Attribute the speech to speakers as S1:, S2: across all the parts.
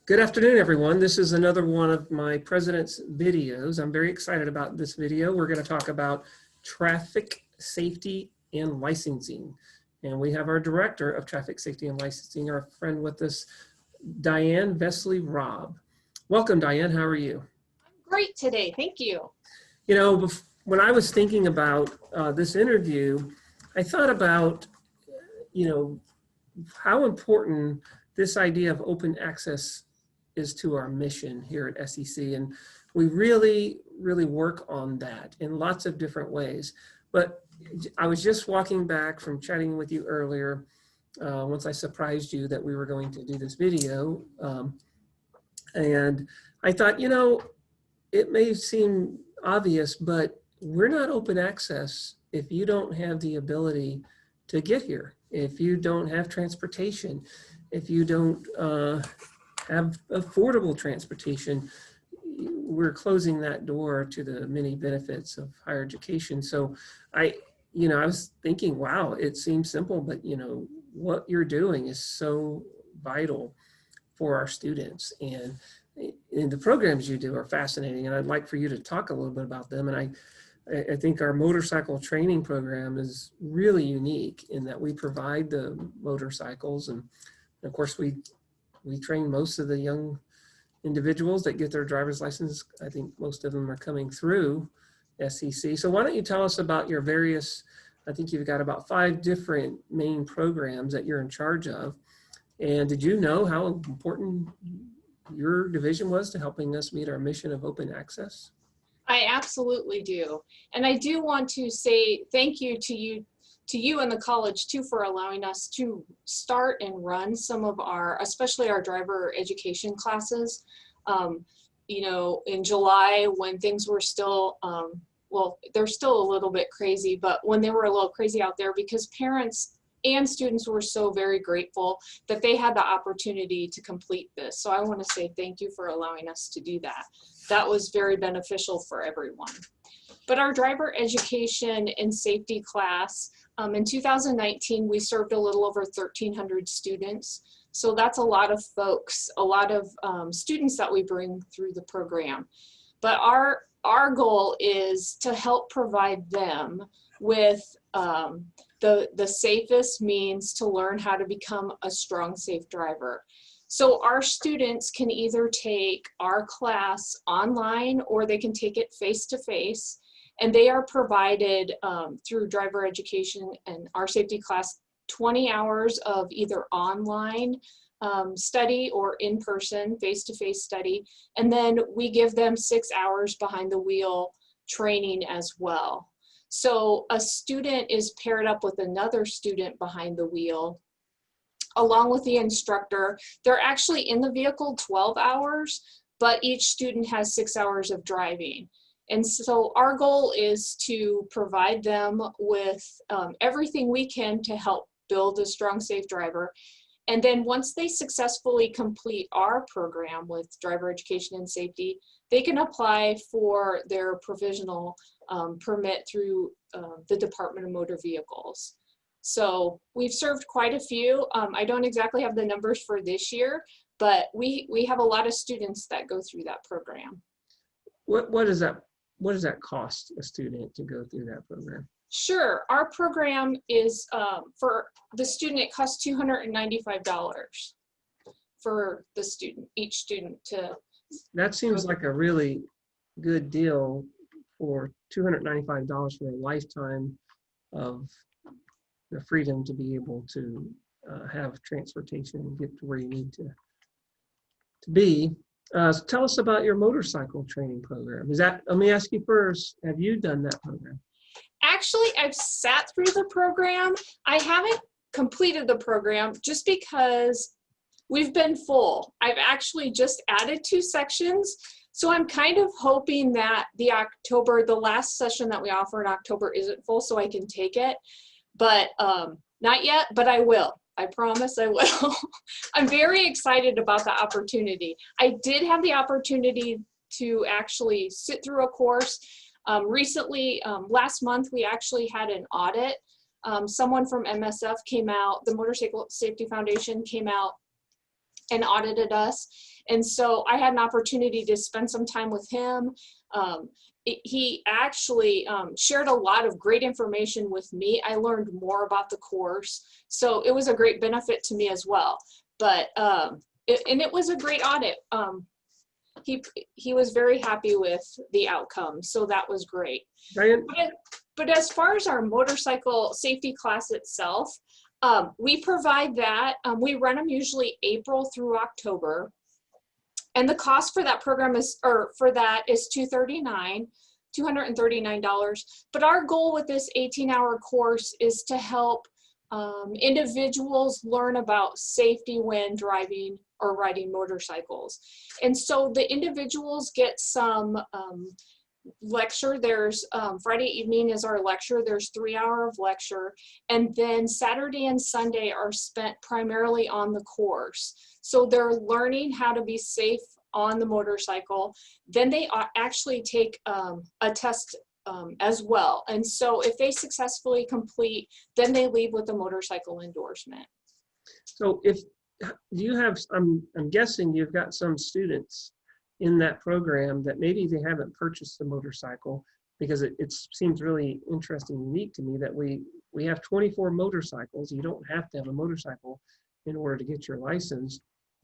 S1: Good afternoon, everyone. This is another one of my President's videos. I'm very excited about this video. We're going to talk about traffic safety and licensing. And we have our Director of Traffic Safety and Licensing, our friend with us, Diane Vesley-Robb. Welcome, Diane. How are you?
S2: I'm great today. Thank you.
S1: You know, when I was thinking about this interview, I thought about, how important this idea of open access is to our mission here at SCC. And we really work on that in lots of different ways. But I was just walking back from chatting with you earlier, once I surprised you that we were going to do this video. And I thought, it may seem obvious, but we're not open access if you don't have the ability to get here, if you don't have transportation, if you don't have affordable transportation. We're closing that door to the many benefits of higher education. So I was thinking, wow, it seems simple, but what you're doing is so vital for our students. And the programs you do are fascinating. And I'd like for you to talk a little bit about them. And I think our motorcycle training program is really unique in that we provide the motorcycles. And of course, we train most of the young individuals that get their driver's license. I think most of them are coming through SCC. So why don't you tell us about your various, I think you've got about 5 different main programs that you're in charge of. And did you know how important your division was to helping us meet our mission of open access?
S2: I absolutely do. And I do want to say thank you to you and the college too for allowing us to start and run some of our, especially our driver education classes. In July when things were still, well, they're still a little bit crazy, but when they were a little crazy out there, because parents and students were so very grateful that they had the opportunity to complete this. So I want to say thank you for allowing us to do that. That was very beneficial for everyone. But our driver education and safety class, in 2019, we served a little over 1,300 students. So that's a lot of folks, a lot of students that we bring through the program. But our goal is to help provide them with the safest means to learn how to become a strong, safe driver. So our students can either take our class online or they can take it face-to-face. And they are provided through driver education and our safety class 20 hours of either online study or in-person face-to-face study. And then we give them 6 hours behind the wheel training as well. So a student is paired up with another student behind the wheel along with the instructor. They're actually in the vehicle 12 hours, but each student has 6 hours of driving. And so our goal is to provide them with everything we can to help build a strong, safe driver. And then once they successfully complete our program with driver education and safety, they can apply for their provisional permit through the Department of Motor Vehicles. So we've served quite a few. I don't exactly have the numbers for this year, but we have a lot of students that go through that program.
S1: What does that cost a student to go through that program?
S2: Sure. Our program is, for the student, it costs $295 for the student, each student to.
S1: That seems like a really good deal for $295 for a lifetime of the freedom to be able to have transportation and get to where you need to be. So tell us about your motorcycle training program. Let me ask you first, have you done that program?
S2: Actually, I've sat through the program. I haven't completed the program just because we've been full. I've actually just added 2 sections. So I'm kind of hoping that the last session that we offer in October isn't full so I can take it. But not yet, but I will. I promise I will. I'm very excited about the opportunity. I did have the opportunity to actually sit through a course. Recently, last month, we actually had an audit. Someone from MSF came out, the Motorcycle Safety Foundation came out and audited us. And so I had an opportunity to spend some time with him. He actually shared a lot of great information with me. I learned more about the course. So it was a great benefit to me as well. But, it was a great audit. He was very happy with the outcome. So that was great.
S1: Diane?
S2: But as far as our motorcycle safety class itself, we provide that. We run them usually April through October. And the cost for that program is $239. But our goal with this 18-hour course is to help individuals learn about safety when driving or riding motorcycles. And so the individuals get some lecture. There's Friday evening is our lecture. There's 3 hours of lecture. And then Saturday and Sunday are spent primarily on the course. So they're learning how to be safe on the motorcycle. Then they actually take a test as well. And so if they successfully complete, then they leave with a motorcycle endorsement.
S1: So if you have, I'm guessing you've got some students in that program that maybe they haven't purchased a motorcycle, because it seems really interesting and neat to me that we have 24 motorcycles. You don't have to have a motorcycle in order to get your license,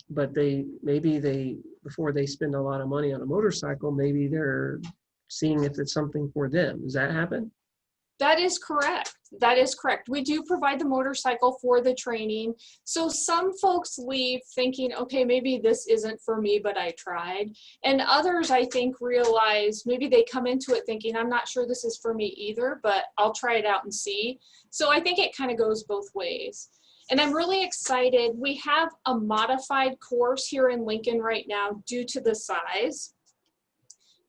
S1: but before they spend a lot of money on a motorcycle, maybe they're seeing if it's something for them. Does that happen?
S2: That is correct. That is correct. We do provide the motorcycle for the training. So some folks leave thinking, okay, maybe this isn't for me, but I tried. And others, I think, realize maybe they come into it thinking, I'm not sure this is for me either, but I'll try it out and see. So I think it kind of goes both ways. And I'm really excited. We have a modified course here in Lincoln right now due to the size.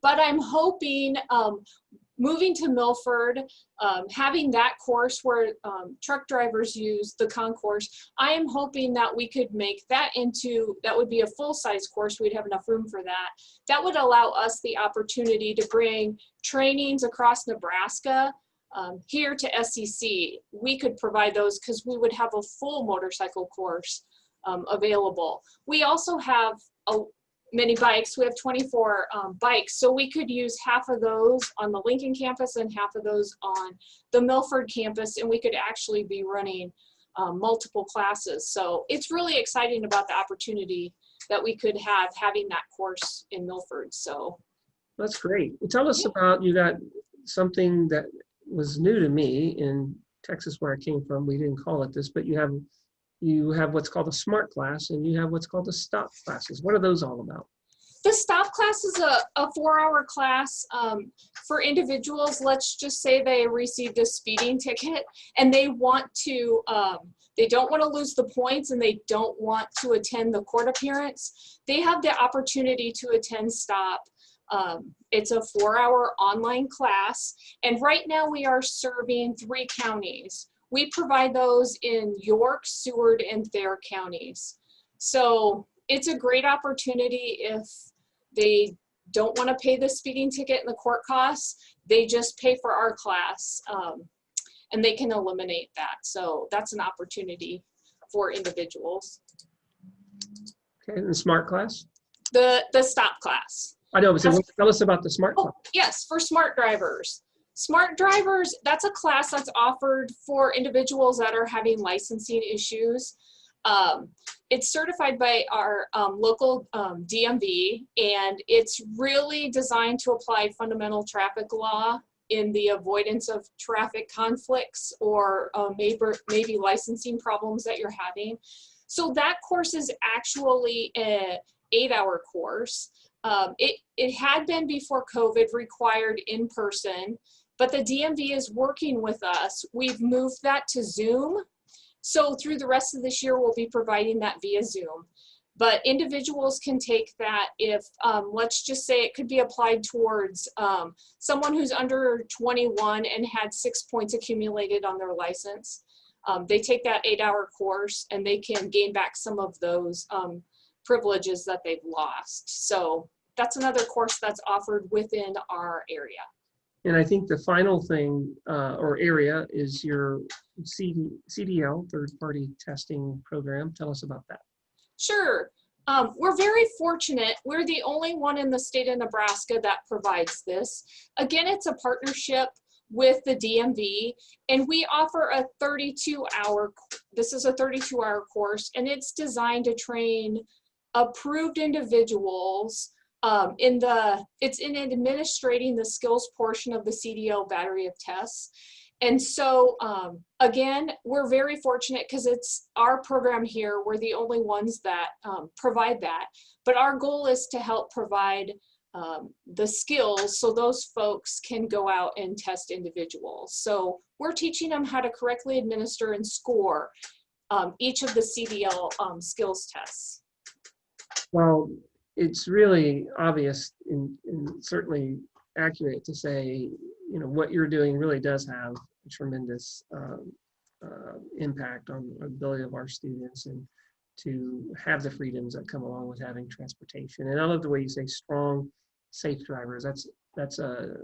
S2: But I'm hoping moving to Milford, having that course where truck drivers use the concourse, I am hoping that we could make that that would be a full-size course. We'd have enough room for that. That would allow us the opportunity to bring trainings across Nebraska here to SCC. We could provide those because we would have a full motorcycle course available. We also have many bikes. We have 24 bikes, so we could use half of those on the Lincoln campus and half of those on the Milford campus, and we could actually be running multiple classes. So it's really exciting about the opportunity that we could have having that course in Milford. So
S1: that's great. Tell us about, you got something that was new to me in Texas where I came from. We didn't call it this, but you have what's called a SMART class, and you have what's called a STOP classes. What are those all about?
S2: The STOP class is a 4-hour class for individuals. Let's just say they received a speeding ticket and they want to, they don't want to lose the points and they don't want to attend the court appearance. They have the opportunity to attend STOP. It's a 4-hour online class, and right now we are serving 3 counties. We provide those in York, Seward, and Thayer counties. So it's a great opportunity if they don't want to pay the speeding ticket and the court costs. They just pay for our class, and they can eliminate that. So that's an opportunity for individuals.
S1: Okay, and the SMART class?
S2: The STOP class.
S1: I know, so tell us about the SMART class.
S2: Yes, for smart drivers. Smart drivers, that's a class that's offered for individuals that are having licensing issues. It's certified by our local DMV, and it's really designed to apply fundamental traffic law in the avoidance of traffic conflicts or maybe licensing problems that you're having. So that course is actually an 8-hour course. It had been before COVID required in person, but the DMV is working with us. We've moved that to Zoom. So through the rest of this year, we'll be providing that via Zoom. But individuals can take that if, let's just say it could be applied towards someone who's under 21 and had 6 points accumulated on their license. They take that 8-hour course and they can gain back some of those privileges that they've lost. So that's another course that's offered within our area.
S1: And I think the final thing or area is your CDL, third-party testing program. Tell us about that.
S2: Sure. We're very fortunate. We're the only one in the state of Nebraska that provides this. Again, it's a partnership with the DMV, and we offer a 32-hour, this is a 32-hour course, and it's designed to train approved individuals it's in administrating the skills portion of the CDL battery of tests. And so, again, we're very fortunate because it's our program here. We're the only ones that provide that. But our goal is to help provide the skills so those folks can go out and test individuals. So we're teaching them how to correctly administer and score each of the CDL skills tests.
S1: Well, it's really obvious and certainly accurate to say, you know, what you're doing really does have a tremendous impact on the ability of our students and to have the freedoms that come along with having transportation. And I love the way you say strong, safe drivers. That's a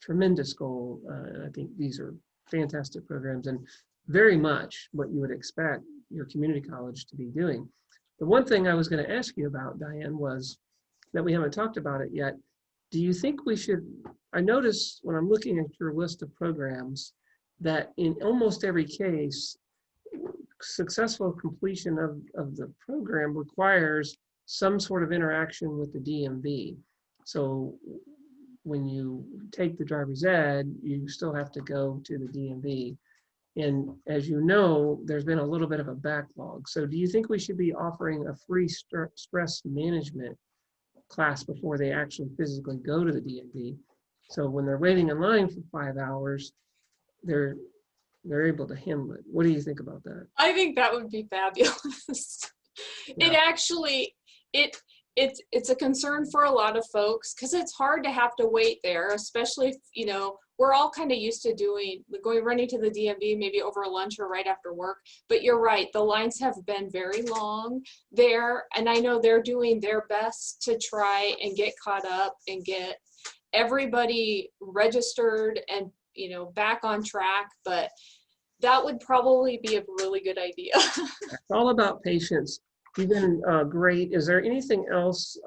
S1: tremendous goal. I think these are fantastic programs and very much what you would expect your community college to be doing. The one thing I was going to ask you about, Diane, was that we haven't talked about it yet. Do you think we should, I notice when I'm looking at your list of programs that in almost every case, successful completion of the program requires some sort of interaction with the DMV. So when you take the driver's ed, you still have to go to the DMV. And as you know, there's been a little bit of a backlog. So do you think we should be offering a free stress management class before they actually physically go to the DMV? So when they're waiting in line for 5 hours, they're able to handle it. What do you think about that?
S2: I think that would be fabulous.
S1: Yeah.
S2: It actually, it's a concern for a lot of folks because it's hard to have to wait there, especially if, you know, we're all kind of used to running to the DMV maybe over lunch or right after work. But you're right, the lines have been very long there, and I know they're doing their best to try and get caught up and get everybody registered and, you know, back on track. But that would probably be a really good idea.
S1: It's all about patience. You've been great. Is there anything else?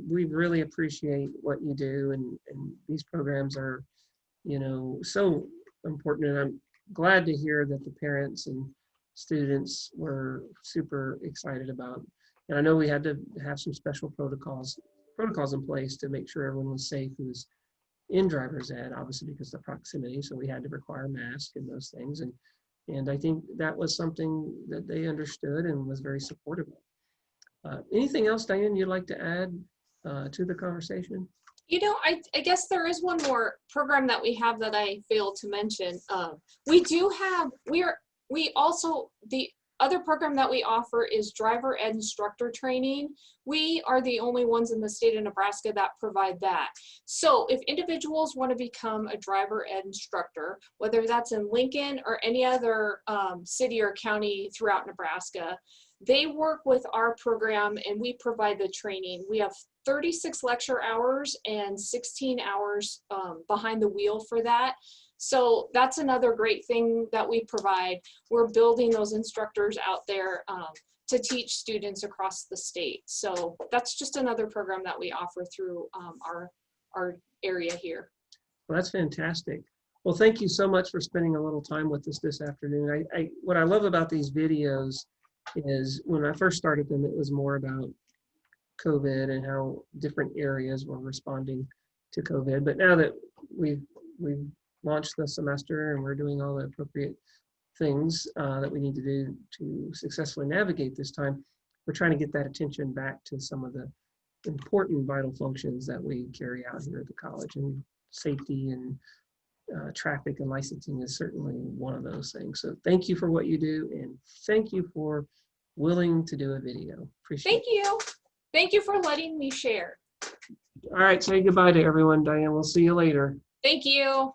S1: We really appreciate what you do, and these programs are, you know, so important. And I'm glad to hear that the parents and students were super excited about. And I know we had to have some special protocols in place to make sure everyone was safe who was in driver's ed, obviously because of the proximity. So we had to require masks and those things. And I think that was something that they understood and was very supportive of. Anything else, Diane, you'd like to add to the conversation?
S2: You know, I guess there is one more program that we have that I failed to mention. The other program that we offer is driver ed instructor training. We are the only ones in the state of Nebraska that provide that. So if individuals want to become a driver ed instructor, whether that's in Lincoln or any other city or county throughout Nebraska, they work with our program and we provide the training. We have 36 lecture hours and 16 hours behind the wheel for that. So that's another great thing that we provide. We're building those instructors out there to teach students across the state. So that's just another program that we offer through our area here.
S1: Well, that's fantastic. Well, thank you so much for spending a little time with us this afternoon. What I love about these videos is when I first started them, it was more about COVID and how different areas were responding to COVID. But now that we've launched the semester and we're doing all the appropriate things that we need to do to successfully navigate this time, we're trying to get that attention back to some of the important vital functions that we carry out here at the college, and safety and traffic and licensing is certainly one of those things. So thank you for what you do, and thank you for willing to do a video. Appreciate it.
S2: Thank you. Thank you for letting me share.
S1: All right, say goodbye to everyone, Diane. We'll see you later.
S2: Thank you.